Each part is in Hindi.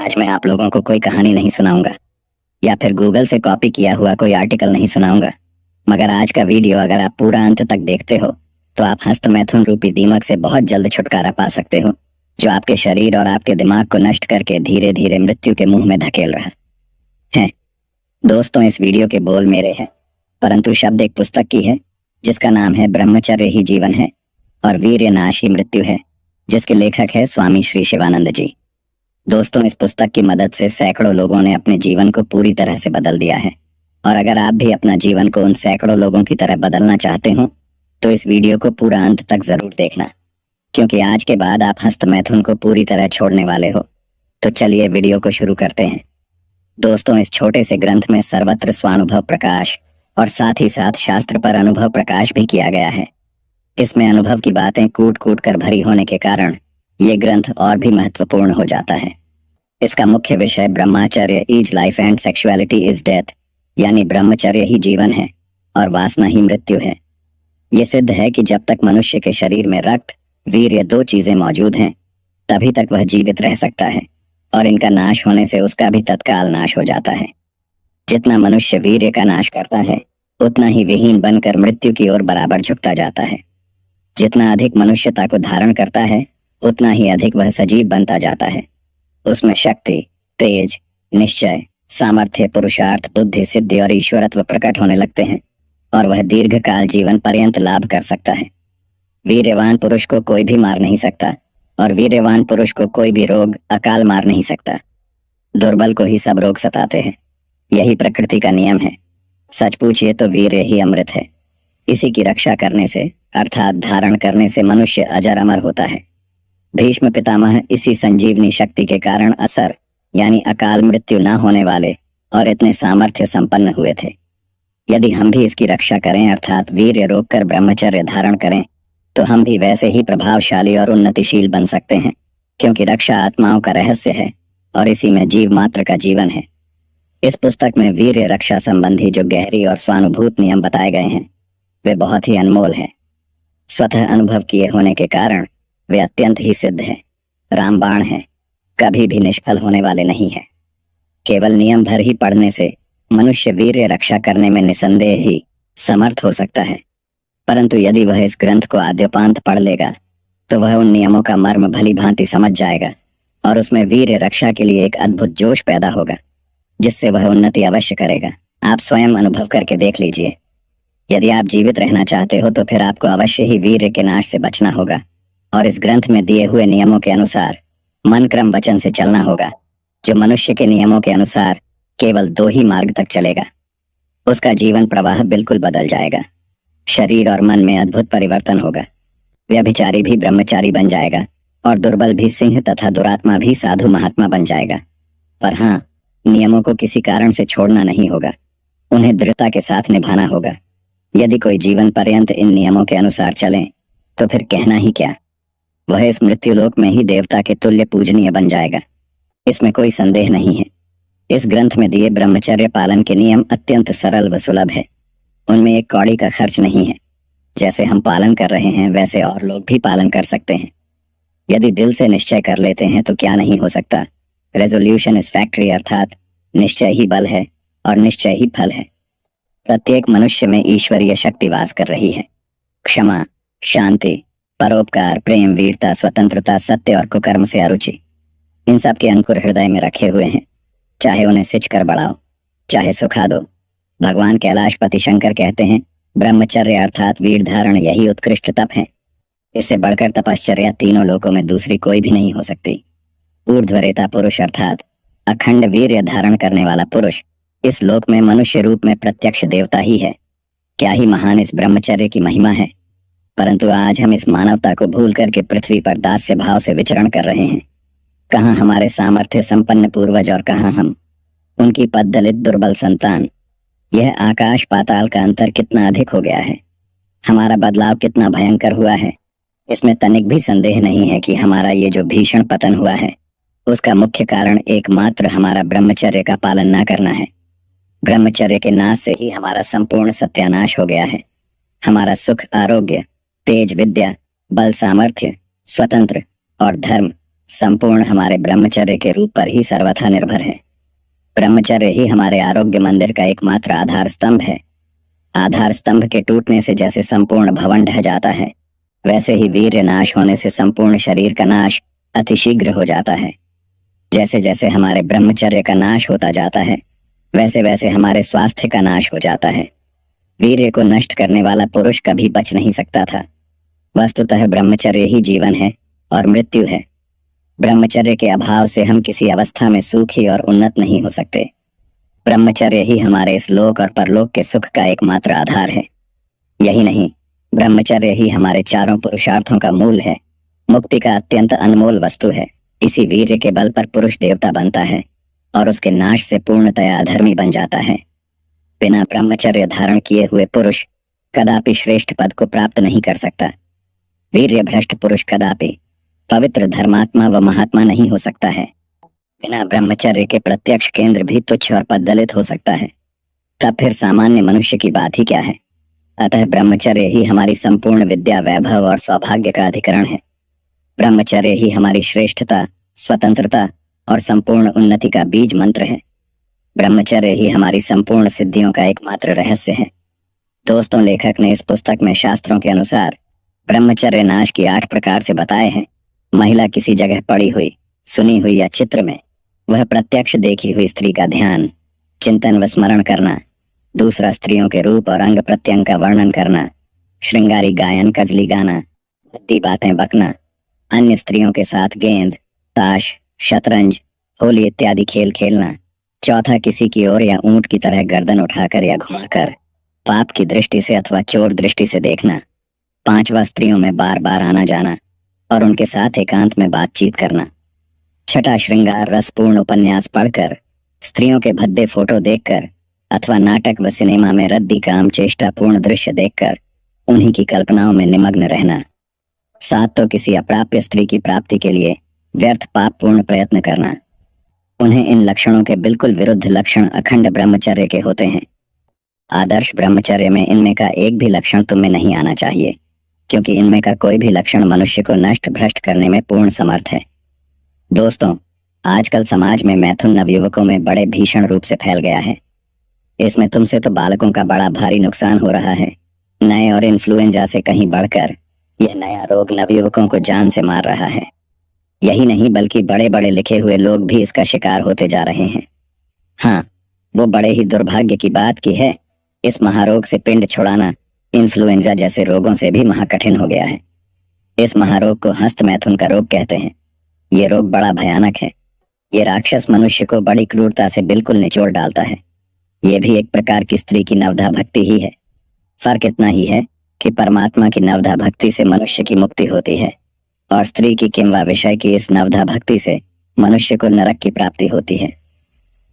आज मैं आप लोगों को कोई कहानी नहीं सुनाऊंगा या फिर गूगल से कॉपी किया हुआ कोई आर्टिकल नहीं सुनाऊंगा। मगर आज का वीडियो अगर आप पूरा अंत तक देखते हो तो आप हस्त मैथुन रूपी दीमक से बहुत जल्द छुटकारा पा सकते हो, जो आपके शरीर और आपके दिमाग को नष्ट करके धीरे धीरे मृत्यु के मुंह में धकेल रहा है। दोस्तों, इस वीडियो के बोल मेरे हैं, परंतु शब्द एक पुस्तक की है जिसका नाम है ब्रह्मचर्य ही जीवन है और वीर्य नाश ही मृत्यु है, जिसके लेखक है स्वामी श्री शिवानंद जी। दोस्तों, इस पुस्तक की मदद से सैकड़ों लोगों ने अपने जीवन को पूरी तरह से बदल दिया है, और अगर आप भी अपना जीवन को उन सैकड़ों लोगों की तरह बदलना चाहते हो तो इस वीडियो को पूरा अंत तक जरूर देखना, क्योंकि आज के बाद आप हस्त मैथुन को पूरी तरह छोड़ने वाले हो। तो चलिए वीडियो को शुरू करते हैं। दोस्तों, इस छोटे से ग्रंथ में सर्वत्र स्वानुभव प्रकाश और साथ ही साथ शास्त्र पर अनुभव प्रकाश भी किया गया है। इसमें अनुभव की बातें कूट कूट कर भरी होने के कारण ये ग्रंथ और भी महत्वपूर्ण हो जाता है। इसका मुख्य विषय ब्रह्मचर्य is life and sexuality is death, यानी ब्रह्मचर्य ही जीवन है और वासना ही मृत्यु है। ये सिद्ध है कि जब तक मनुष्य के शरीर में रक्त, वीर्य दो चीजें मौजूद हैं तभी तक वह जीवित रह सकता है, और इनका नाश होने से उसका भी तत्काल नाश हो जाता है। जितना मनुष्य वीर्य का नाश करता है उतना ही विहीन बनकर मृत्यु की ओर बराबर झुकता जाता है। जितना अधिक मनुष्यता को धारण करता है उतना ही अधिक वह सजीव बनता जाता है। उसमें शक्ति, तेज, निश्चय, सामर्थ्य, पुरुषार्थ, बुद्धि, सिद्धि और ईश्वरत्व प्रकट होने लगते हैं, और वह दीर्घकाल जीवन पर्यंत लाभ कर सकता है। वीर्यवान पुरुष को कोई भी मार नहीं सकता, और वीर्यवान पुरुष को कोई भी रोग अकाल मार नहीं सकता। दुर्बल को ही सब रोग सताते हैं। यही प्रकृति का नियम है। सच पूछिए तो वीर्य ही अमृत है। इसी की रक्षा करने से अर्थात धारण करने से मनुष्य अजर अमर होता है। भीष्म पितामह इसी संजीवनी शक्ति के कारण असर यानी अकाल मृत्यु न होने वाले और इतने सामर्थ्य संपन्न हुए थे। यदि हम भी इसकी रक्षा करें अर्थात वीर्य रोककर ब्रह्मचर्य धारण करें तो हम भी वैसे ही प्रभावशाली और उन्नतिशील बन सकते हैं, क्योंकि रक्षा आत्माओं का रहस्य है और इसी में जीव मात्र का जीवन है। इस पुस्तक में वीर्य रक्षा संबंधी जो गहरी और स्वानुभूत नियम बताए गए हैं वे बहुत ही अनमोल हैं। स्वतः अनुभव किए होने के कारण वे अत्यंत ही सिद्ध हैं, रामबाण हैं, कभी भी निष्फल होने वाले नहीं हैं। केवल नियम भर ही पढ़ने से मनुष्य वीर्य रक्षा करने में निसंदेह ही समर्थ हो सकता है, परंतु यदि वह इस ग्रंथ को आद्योपांत पढ़ लेगा तो वह उन नियमों का मर्म भली भांति समझ जाएगा, और उसमें वीर्य रक्षा के लिए एक अद्भुत जोश पैदा होगा जिससे वह उन्नति अवश्य करेगा। आप स्वयं अनुभव करके देख लीजिए। यदि आप जीवित रहना चाहते हो तो फिर आपको अवश्य ही वीर्य के नाश से बचना होगा, और इस ग्रंथ में दिए हुए नियमों के अनुसार मन क्रम वचन से चलना होगा। जो मनुष्य के नियमों के अनुसार केवल दो ही मार्ग तक चलेगा उसका जीवन प्रवाह बिल्कुल बदल जाएगा। शरीर और मन में अद्भुत परिवर्तन होगा। व्यभिचारी भी ब्रह्मचारी बन जाएगा, और दुर्बल भी सिंह तथा दुरात्मा भी साधु महात्मा बन जाएगा। पर हाँ, नियमों को किसी कारण से छोड़ना नहीं होगा, उन्हें दृढ़ता के साथ निभाना होगा। यदि कोई जीवन पर्यंत इन नियमों के अनुसार चले तो फिर कहना ही क्या, वह इस मृत्युलोक में ही देवता के तुल्य पूजनीय बन जाएगा। इसमें कोई संदेह नहीं है। इस ग्रंथ में दिए ब्रह्मचर्य पालन के नियम अत्यंत सरल व सुलभ है। उनमें एक कौड़ी का खर्च नहीं है। जैसे हम पालन कर रहे हैं वैसे और लोग भी पालन कर सकते हैं। यदि दिल से निश्चय कर लेते हैं तो क्या नहीं हो सकता। रेजोल्यूशन इज फैक्ट्री, अर्थात निश्चय ही बल है और निश्चय ही फल है। प्रत्येक मनुष्य में ईश्वरीय शक्ति वास कर रही है। क्षमा, शांति, परोपकार, प्रेम, वीरता, स्वतंत्रता, सत्य और कुकर्म से अरुचि, इन सब के अंकुर हृदय में रखे हुए हैं। चाहे उन्हें सिंच कर बढ़ाओ, चाहे सुखा दो। भगवान कैलाशपति शंकर कहते हैं, ब्रह्मचर्य अर्थात वीर धारण यही उत्कृष्ट तप है। इससे बढ़कर तपश्चर्या तीनों लोकों में दूसरी कोई भी नहीं हो सकती। ऊर्ध्वरेता पुरुष अर्थात अखंड वीर्य धारण करने वाला पुरुष इस लोक में मनुष्य रूप में प्रत्यक्ष देवता ही है। क्या ही महान इस ब्रह्मचर्य की महिमा है। परंतु आज हम इस मानवता को भूल करके पृथ्वी पर दास्य भाव से विचरण कर रहे हैं। कहाँ हमारे सामर्थ्य संपन्न पूर्वज और कहाँ हम, उनकी पद्दलित दुर्बल संतान। यह आकाश पाताल का अंतर कितना अधिक हो गया है। हमारा बदलाव कितना भयंकर हुआ है। इसमें तनिक भी संदेह नहीं है कि हमारा ये जो भीषण पतन हुआ है उसका मुख्य कारण एकमात्र हमारा ब्रह्मचर्य का पालन न करना है। ब्रह्मचर्य के नाश से ही हमारा संपूर्ण सत्यानाश हो गया है। हमारा सुख, आरोग्य, तेज, विद्या, बल, सामर्थ्य, स्वतंत्र और धर्म संपूर्ण हमारे ब्रह्मचर्य के रूप पर ही सर्वथा निर्भर है। ब्रह्मचर्य ही हमारे आरोग्य मंदिर का एकमात्र आधार स्तंभ है। आधार स्तंभ के टूटने से जैसे संपूर्ण भवन ढह जाता है, वैसे ही वीर्य नाश होने से संपूर्ण शरीर का नाश अतिशीघ्र हो जाता है। जैसे जैसे हमारे ब्रह्मचर्य का नाश होता जाता है, वैसे वैसे हमारे स्वास्थ्य का नाश हो जाता है। वीर्य को नष्ट करने वाला पुरुष कभी बच नहीं सकता था। वस्तुतः ब्रह्मचर्य ही जीवन है और मृत्यु है। ब्रह्मचर्य के अभाव से हम किसी अवस्था में सुखी और उन्नत नहीं हो सकते। ब्रह्मचर्य ही हमारे इस लोक और परलोक के सुख का एकमात्र आधार है। यही नहीं, ब्रह्मचर्य ही हमारे चारों पुरुषार्थों का मूल है। मुक्ति का अत्यंत अनमोल वस्तु है। इसी वीर्य के बल पर पुरुष देवता बनता है और उसके नाश से पूर्णतया अधर्मी बन जाता है। बिना ब्रह्मचर्य धारण किए हुए पुरुष कदापि श्रेष्ठ पद को प्राप्त नहीं कर सकता। वीर्य भ्रष्ट पुरुष कदापि पवित्र धर्मात्मा व महात्मा नहीं हो सकता है। बिना ब्रह्मचर्य के प्रत्यक्ष केंद्र भी तुच्छ और पददलित हो सकता है। तब फिर सामान्य मनुष्य की बात ही क्या है। अतः ब्रह्मचर्य ही हमारी संपूर्ण विद्या, वैभव और सौभाग्य का अधिकरण है। ब्रह्मचर्य ही हमारी श्रेष्ठता, स्वतंत्रता और संपूर्ण उन्नति का बीज मंत्र है। ब्रह्मचर्य ही हमारी संपूर्ण सिद्धियों का एकमात्र रहस्य है। दोस्तों, लेखक ने इस पुस्तक में शास्त्रों के अनुसार ब्रह्मचर्य नाश की 8 प्रकार से बताए हैं। महिला किसी जगह पड़ी हुई, सुनी हुई या चित्र में वह प्रत्यक्ष देखी हुई स्त्री का ध्यान, चिंतन व स्मरण करना। दूसरा, स्त्रियों के रूप और अंग प्रत्यंग का वर्णन करना, श्रृंगारी गायन, कजली गाना, भद्दी बातें बकना, अन्य स्त्रियों के साथ गेंद, ताश, शतरंज, होली इत्यादि खेल खेलना। चौथा, किसी की ओर या ऊंट की तरह गर्दन उठाकर या घुमाकर पाप की दृष्टि से अथवा चोर दृष्टि से देखना। पांचवा, स्त्रियों में बार बार आना जाना और उनके साथ एकांत में बातचीत करना। छठा, श्रृंगार रसपूर्ण उपन्यास पढ़कर, स्त्रियों के भद्दे फोटो देखकर अथवा नाटक व सिनेमा में रद्दी काम चेष्टापूर्ण दृश्य देखकर उन्हीं की कल्पनाओं में निमग्न रहना। 7, तो किसी अप्राप्य स्त्री की प्राप्ति के लिए व्यर्थ पापपूर्ण प्रयत्न करना। उन्हें इन लक्षणों के बिल्कुल विरुद्ध लक्षण अखंड ब्रह्मचर्य के होते हैं। आदर्श ब्रह्मचर्य में इनमें का एक भी लक्षण तुम में नहीं आना चाहिए, क्योंकि इनमें का कोई भी लक्षण मनुष्य को नष्ट भ्रष्ट करने में पूर्ण समर्थ है। दोस्तों, आजकल समाज में मैथुन नवयुवकों में बड़े भीषण रूप से फैल गया है। इसमें तुमसे तो बालकों का बड़ा भारी नुकसान हो रहा है। नए और इन्फ्लुएंजा से कहीं बढ़कर यह नया रोग नवयुवकों को जान से मार रहा है। यही नहीं, बल्कि बड़े बड़े लिखे हुए लोग भी इसका शिकार होते जा रहे हैं। हाँ, वो बड़े ही दुर्भाग्य की बात की है, इस महारोग से पिंड छुड़ाना इन्फ्लुएंजा जैसे रोगों से भी महाकठिन हो गया है। इस महारोग को हस्त मैथुन का रोग कहते हैं। ये रोग बड़ा भयानक है। ये राक्षस मनुष्य को बड़ी क्रूरता से बिल्कुल निचोड़ डालता है। ये भी एक प्रकार की स्त्री की नवधा भक्ति ही है। फर्क इतना ही है कि परमात्मा की नवधा भक्ति से मनुष्य की मुक्ति होती है और स्त्री की किंवा विषय की इस नवधा भक्ति से मनुष्य को नरक की प्राप्ति होती है।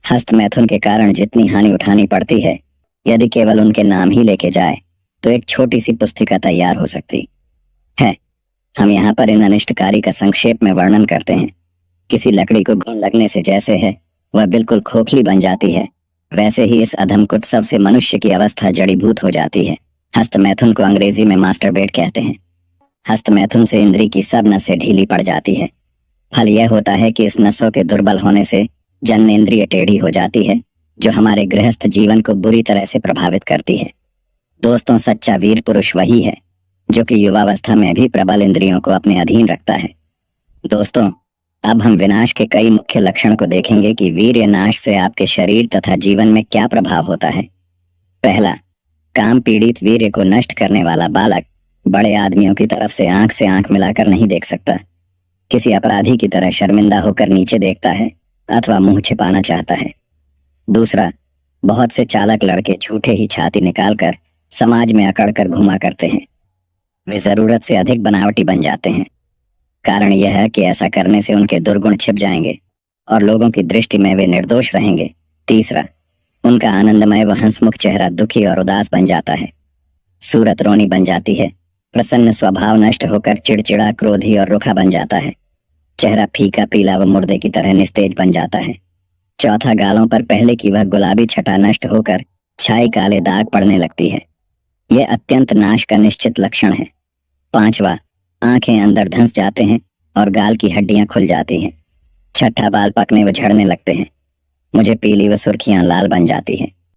हस्त मैथुन के कारण जितनी हानि उठानी पड़ती है, यदि केवल उनके नाम ही लेके जाए तो एक छोटी सी पुस्तिका तैयार हो सकती है। हम यहाँ पर इन अनिष्टकारी का संक्षेप में वर्णन करते हैं। किसी लकड़ी को घुन लगने से जैसे है वह बिल्कुल खोखली बन जाती है, वैसे ही इस अधमकुत्सव से मनुष्य की अवस्था जड़ीभूत हो जाती है। हस्त मैथुन को अंग्रेजी में मास्टरबेट कहते हैं। हस्त मैथुन से इंद्री की सब नसें ढीली पड़ जाती है। फल यह होता है कि इस नसों के दुर्बल होने से जननेंद्रिय टेढ़ी हो जाती है, जो हमारे गृहस्थ जीवन को बुरी तरह से प्रभावित करती है। दोस्तों, सच्चा वीर पुरुष वही है जो कि युवावस्था में भी प्रबल इंद्रियों को अपने अधीन रखता है। दोस्तों, अब हम विनाश के कई मुख्य लक्षण को देखेंगे कि वीर्य नाश से आपके शरीर तथा जीवन में क्या प्रभाव होता है। पहला, काम पीड़ित वीर्य को नष्ट करने वाला बालक बड़े आदमियों की तरफ से आंख मिलाकर नहीं देख सकता। किसी अपराधी की तरह शर्मिंदा होकर नीचे देखता है अथवा मुंह छिपाना चाहता है। दूसरा, बहुत से चालक लड़के झूठे ही छाती निकालकर समाज में अकड़कर घुमा करते हैं। वे जरूरत से अधिक बनावटी बन जाते हैं। कारण यह है कि ऐसा करने से उनके दुर्गुण छिप जाएंगे और लोगों की दृष्टि में वे निर्दोष रहेंगे। तीसरा, उनका आनंदमय व हंसमुख चेहरा दुखी और उदास बन जाता है। सूरत रोनी बन जाती है। प्रसन्न स्वभाव नष्ट होकर चिड़चिड़ा, क्रोधी और रुखा बन जाता है। चेहरा फीका पीला व मुर्दे की तरह निस्तेज बन जाता है। चौथा, गालों पर पहले की वह गुलाबी छटा नष्ट होकर छाई काले दाग पड़ने लगती है। यह अत्यंत नाश का निश्चित लक्षण है। पांचवा, आंखें अंदर धंस जाते हैं और गाल की हड्डियां खुल जाती हैं। छठा बाल पकने व झड़ने लगते हैं। मुझे पीली व सुर्खियां लाल बन जाती हैं।